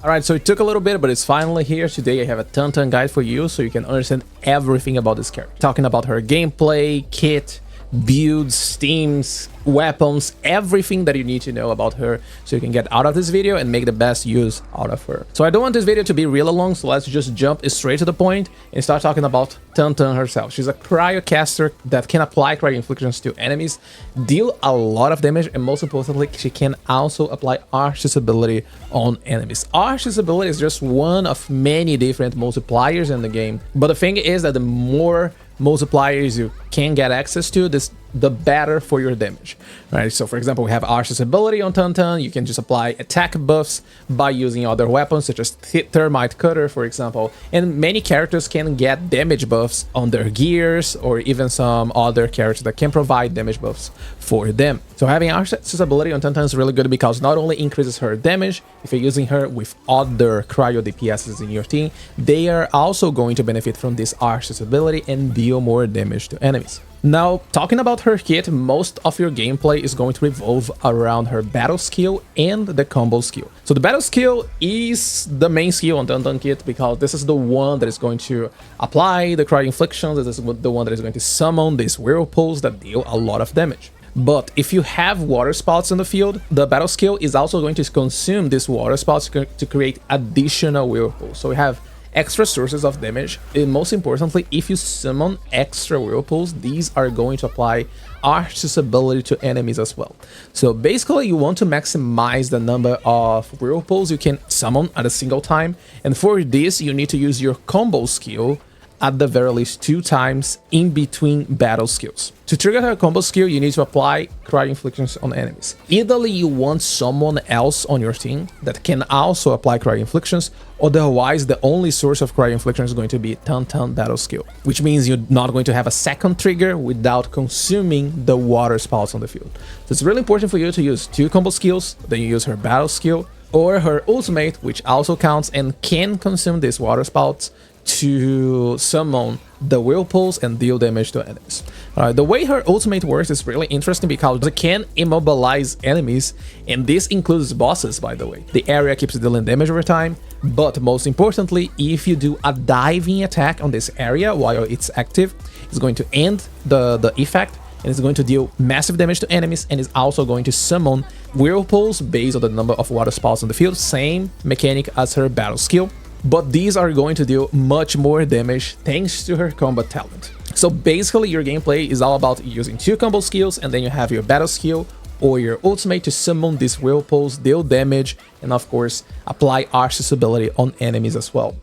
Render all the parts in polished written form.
Alright, so it took a little bit, but it's finally here. Today I have a Tangtang guide for you so you can understand everything about this character. Talking about her gameplay, kit, builds, themes, weapons, everything that you need to know about her so you can get out of this video and make the best use out of her. So I don't want this video to be real long, so let's just jump straight to the point and start talking about Tangtang herself. She's a cryo caster that can apply cryo inflictions to enemies, deal a lot of damage, and most importantly, she can also apply Arch's ability on enemies. Arch's ability is just one of many different multipliers in the game, but the thing is that the more multipliers you can get access to, the better for your damage, right? So for example, we have Arch's ability on Tangtang. You can just apply attack buffs by using other weapons such as Thermite Cutter, for example, and many characters can get damage buffs on their gears, or even some other characters that can provide damage buffs for them. So having Arch's ability on Tangtang is really good because not only increases her damage, if you're using her with other cryo DPSs in your team, they are also going to benefit from this Arch's ability and deal more damage to enemies. Now, talking about her kit, most of your gameplay is going to revolve around her battle skill and the combo skill. So the battle skill is the main skill on Tangtang Kit because this is the one that is going to apply the cryo inflictions. This is the one that is going to summon these whirlpools that deal a lot of damage. But if you have water spouts in the field, the battle skill is also going to consume these water spouts to create additional whirlpools. So we have extra sources of damage, and most importantly, if you summon extra whirlpools, these are going to apply Arch's ability to enemies as well. So basically, you want to maximize the number of whirlpools you can summon at a single time, and for this, you need to use your combo skill at the very least 2 times in between battle skills. To trigger her combo skill, you need to apply cryo inflictions on enemies. Either you want someone else on your team that can also apply cryo inflictions, otherwise the only source of cryo inflictions is going to be Tangtang battle skill, which means you're not going to have a second trigger without consuming the water spouts on the field. So it's really important for you to use 2 combo skills, then you use her battle skill, or her ultimate, which also counts and can consume these water spouts to summon the whirlpools and deal damage to enemies. The way her ultimate works is really interesting because it can immobilize enemies, and this includes bosses, by the way. The area keeps dealing damage over time, but most importantly, if you do a diving attack on this area while it's active, it's going to end the effect, and it's going to deal massive damage to enemies, and is also going to summon whirlpools based on the number of water spouts on the field. Same mechanic as her battle skill, but these are going to deal much more damage thanks to her combat talent. So basically, your gameplay is all about using 2 combo skills, and then you have your battle skill or your ultimate to summon these whirlpools, deal damage, and of course, apply Arch's ability on enemies as well.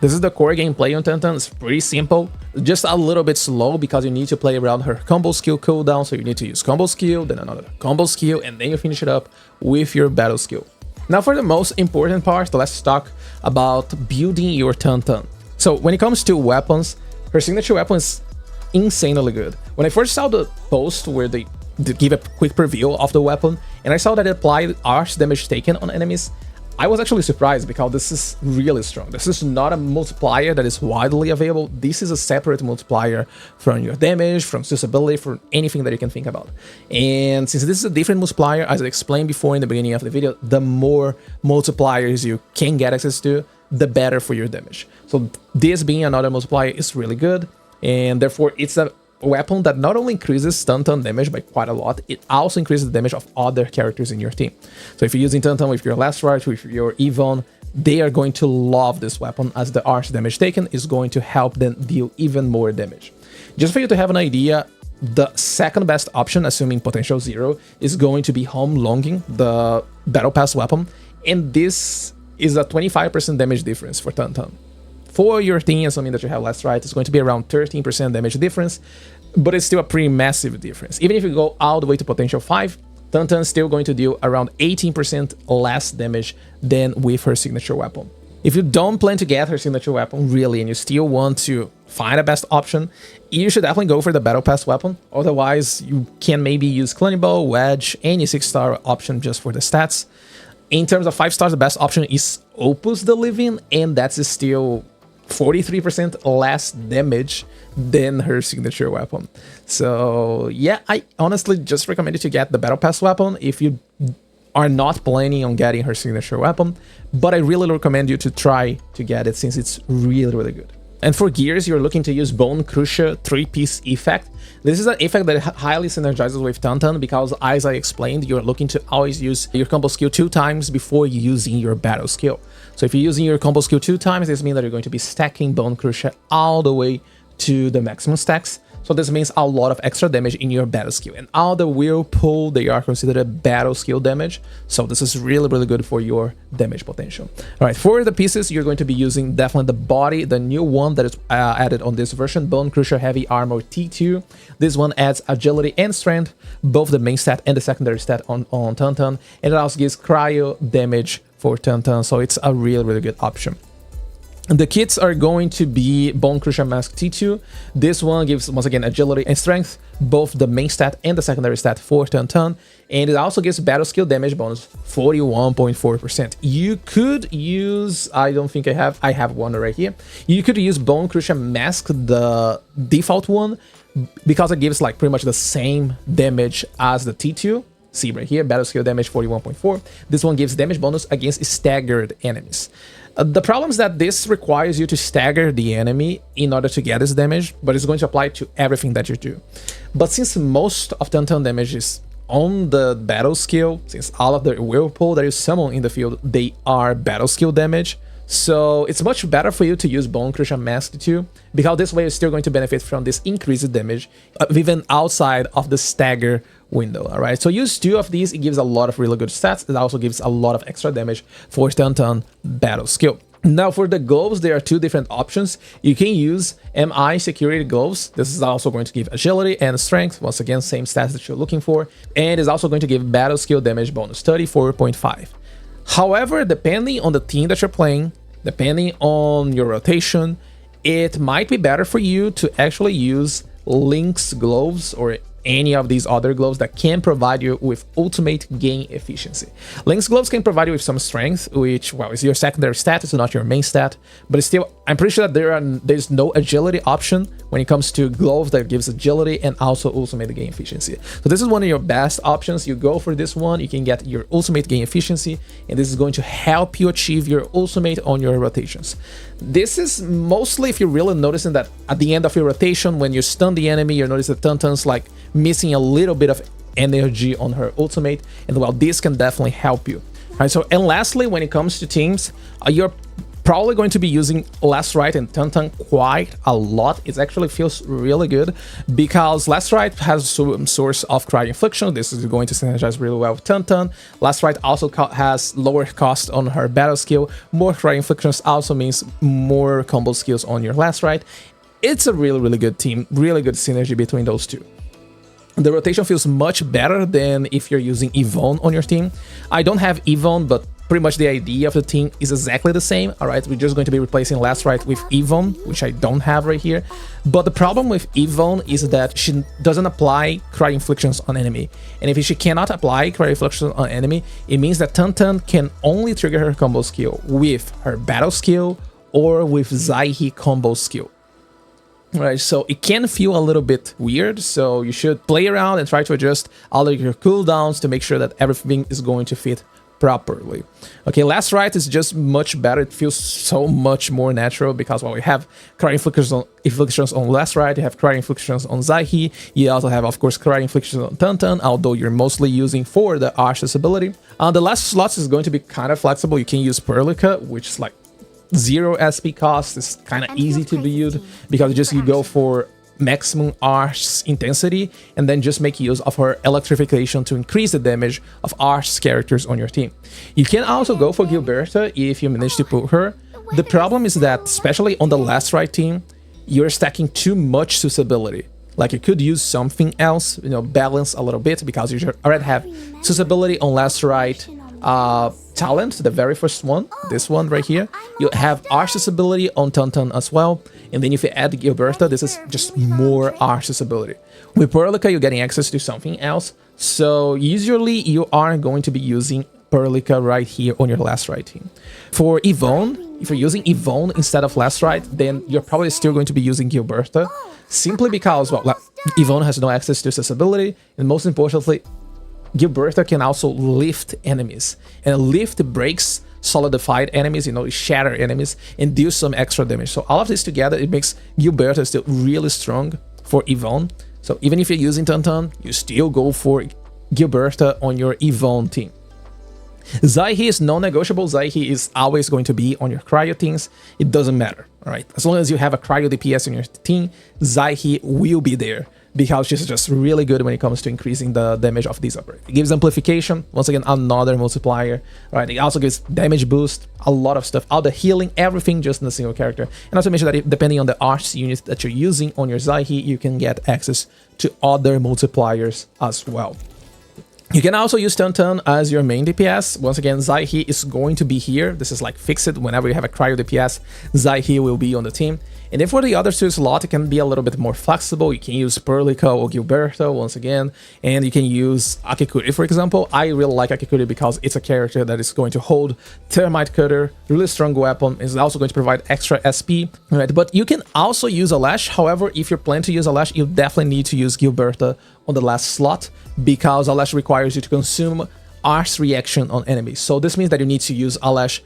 This is the core gameplay on Tangtang. It's pretty simple, just a little bit slow because you need to play around her combo skill cooldown, so you need to use combo skill, then another combo skill, and then you finish it up with your battle skill. Now for the most important part, let's talk about building your Tangtang. So when it comes to weapons, her signature weapon is insanely good. When I first saw the post where they give a quick preview of the weapon, and I saw that it applied Arch damage taken on enemies, I was actually surprised because this is really strong. This is not a multiplier that is widely available. This is a separate multiplier from your damage, from susceptibility, from anything that you can think about. And since this is a different multiplier, as I explained before in the beginning of the video, the more multipliers you can get access to, the better for your damage. So this being another multiplier is really good, and therefore it's a weapon that not only increases Tangtang damage by quite a lot, it also increases the damage of other characters in your team. So if you're using Tangtang with your Last with your Yvonne, they are going to love this weapon, as the Arch damage taken is going to help them deal even more damage. Just for you to have an idea, the second best option, assuming potential 0, is going to be Home Longing, the Battle Pass weapon, and this is a 25% damage difference for Tangtang. For your team, assuming that you have Last Rite, it's going to be around 13% damage difference, but it's still a pretty massive difference. Even if you go all the way to potential 5, Tangtang is still going to deal around 18% less damage than with her signature weapon. If you don't plan to get her signature weapon, really, and you still want to find a best option, you should definitely go for the Battle Pass weapon. Otherwise, you can maybe use Cannibal, Wedge, any 6-star option just for the stats. In terms of 5 stars, the best option is Opus the Living, and that's still 43% less damage than her signature weapon. So yeah, I honestly just recommend you to get the Battle Pass weapon if you are not planning on getting her signature weapon, but I really recommend you to try to get it since it's really, really good. And for gears, you're looking to use Bone Crusher 3-piece effect. This is an effect that highly synergizes with Tangtang because, as I explained, you're looking to always use your combo skill 2 times before using your battle skill. So if you're using your combo skill 2 times, this means that you're going to be stacking Bone Crusher all the way to the maximum stacks. So this means a lot of extra damage in your battle skill. And all the Whirlpool, they are considered a battle skill damage. So this is really, really good for your damage potential. All right, for the pieces, you're going to be using definitely the body, the new one that is added on this version, Bone Crusher Heavy Armor T2. This one adds agility and strength, both the main stat and the secondary stat on Tangtang. And it also gives cryo damage for Tangtang. So it's a really, really good option. The kits are going to be Bone Crusher Mask T2. This one gives, once again, agility and strength, both the main stat and the secondary stat for Tangtang. And it also gives battle skill damage bonus 41.4%. You could use, I don't think I have one right here. You could use Bone Crusher Mask, the default one, because it gives like pretty much the same damage as the T2. See right here, battle skill damage 41.4. This one gives damage bonus against staggered enemies. The problem is that this requires you to stagger the enemy in order to get this damage, but it's going to apply to everything that you do. But since most of Tangtang damage is on the battle skill, since all of the Whirlpool that you summon in the field, they are battle skill damage, so it's much better for you to use Bone Crusher Mask too, because this way you're still going to benefit from this increased damage, even outside of the stagger window. All right, so use 2 of these. It gives a lot of really good stats. It also gives a lot of extra damage for Tangtang battle skill. Now for the gloves, there are 2 different options. You can use MI security gloves. This is also going to give agility and strength. Once again, same stats that you're looking for. And is also going to give battle skill damage bonus 34.5. However, depending on the team that you're playing, depending on your rotation, it might be better for you to actually use Lynx gloves or any of these other gloves that can provide you with ultimate gain efficiency. Lynx gloves can provide you with some strength, which, well, is your secondary stat, it's not your main stat, but it's still, I'm pretty sure that there's no agility option when it comes to gloves that gives agility and also ultimate gain efficiency. So this is one of your best options. You go for this one, you can get your ultimate gain efficiency, and this is going to help you achieve your ultimate on your rotations. This is mostly if you're really noticing that at the end of your rotation, when you stun the enemy, you notice that Tangtang's like missing a little bit of energy on her ultimate, and well, this can definitely help you. All right, so and lastly, when it comes to teams, you're probably going to be using Last Right and Tangtang quite a lot. It actually feels really good because Last Right has some source of cryo infliction. This is going to synergize really well with Tangtang. Last Right also has lower cost on her battle skill. More cryo inflictions also means more combo skills on your Last Right. It's a really, really good team, really good synergy between those 2. The rotation feels much better than if you're using Yvonne on your team. I don't have Yvonne, but pretty much the idea of the team is exactly the same. All right, we're just going to be replacing Last Right with Yvonne, which I don't have right here. But the problem with Yvonne is that she doesn't apply cryo inflictions on enemy. And if she cannot apply cryo inflictions on enemy, it means that Tangtang can only trigger her combo skill with her battle skill or with Zaihi combo skill. Right, so it can feel a little bit weird, so you should play around and try to adjust all of your cooldowns to make sure that everything is going to fit properly. Okay, Last Right is just much better. It feels so much more natural because, well, we have cryo inflictions on Last Right, you have cryo inflictions on Zaihi, you also have, of course, cryo inflictions on Tangtang, although you're mostly using for the Arsh's ability. The last slots is going to be kind of flexible. You can use Perlica, which is like 0 SP cost. It's kind of easy to build because you go for maximum Arsh's intensity and then just make use of her electrification to increase the damage of Arsh's characters on your team. You can also go for Gilberta if you manage to put her. The problem is that, especially on the Last Right team, you're stacking too much susceptibility. Like, you could use something else, you know, balance a little bit, because you already have susceptibility on Last Right, talent, the very first one, this one right here. You have Arsh's ability on Tangtang as well, and then if you add Gilberta, this is just more Arsh's ability. With Perlica, you're getting access to something else, so usually you are going to be using Perlica right here on your Last Right team. For Yvonne, if you're using Yvonne instead of Last Right, then you're probably still going to be using Gilberta, simply because, well, Yvonne has no access to accessibility, and most importantly, Gilberta can also lift enemies, and lift breaks solidified enemies, you know, shatter enemies, and deal some extra damage. So all of this together, it makes Gilberta still really strong for Yvonne. So even if you're using Tangtang, you still go for Gilberta on your Yvonne team. Zyhe is non-negotiable. Zyhe is always going to be on your CRYO teams. It doesn't matter, all right? As long as you have a CRYO DPS on your team, Zyhe will be there because she's just really good when it comes to increasing the damage of this operator. It gives amplification, once again, another multiplier, right? It also gives damage boost, a lot of stuff, all the healing, everything just in a single character. And also mention that depending on the arts unit that you're using on your Zyhe, you can get access to other multipliers as well. You can also use Tangtang as your main DPS. Once again, Zyhe is going to be here. This is like fixed. Whenever you have a CRYO DPS, Zyhe will be on the team. And then for the other two slot, it can be a little bit more flexible. You can use Perlica or Gilberta once again, and you can use Akikuri, for example. I really like Akikuri because it's a character that is going to hold Termite Cutter, really strong weapon. It's also going to provide extra SP, right? But you can also use Alash. However, if you plan to use Alash, you definitely need to use Gilberta on the last slot because Alash requires you to consume Art's reaction on enemies. So this means that you need to use Alash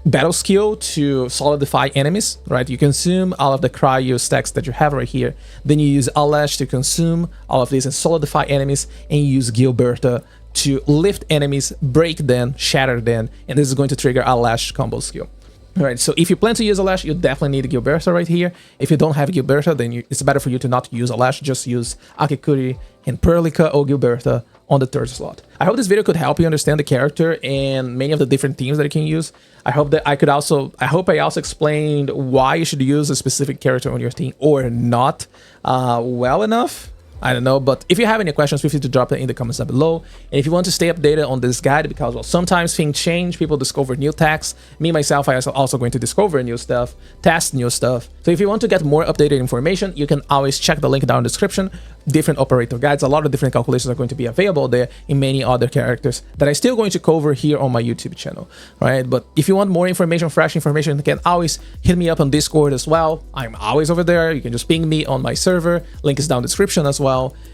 battle skill to solidify enemies, right? You consume all of the cryo stacks that you have right here, then you use Alash to consume all of these and solidify enemies, and you use Gilberta to lift enemies, break them, shatter them, and this is going to trigger Alash combo skill. All right, so if you plan to use Alash, you definitely need Gilberta right here. If you don't have Gilberta, then it's better for you to not use Alash, just use Akikuri and Perlica or Gilberta on the third slot. I hope this video could help you understand the character and many of the different themes that you can use. I hope I also explained why you should use a specific character on your team or not well enough. I don't know, but if you have any questions, feel free to drop it in the comments down below. And if you want to stay updated on this guide, because well, sometimes things change, people discover new tags. Me, myself, I also going to discover new stuff, test new stuff. So if you want to get more updated information, you can always check the link down in the description. Different operator guides, a lot of different calculations are going to be available there in many other characters that I'm still going to cover here on my YouTube channel, right? But if you want more information, fresh information, you can always hit me up on Discord as well. I'm always over there. You can just ping me on my server. Link is down in the description as well.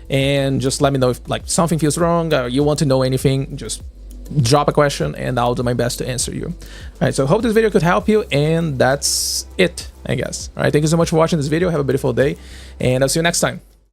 And just let me know if like something feels wrong or you want to know anything, just drop a question and I'll do my best to answer you. All right, so hope this video could help you, and that's it, I guess. All right, thank you so much for watching this video. Have a beautiful day, and I'll see you next time.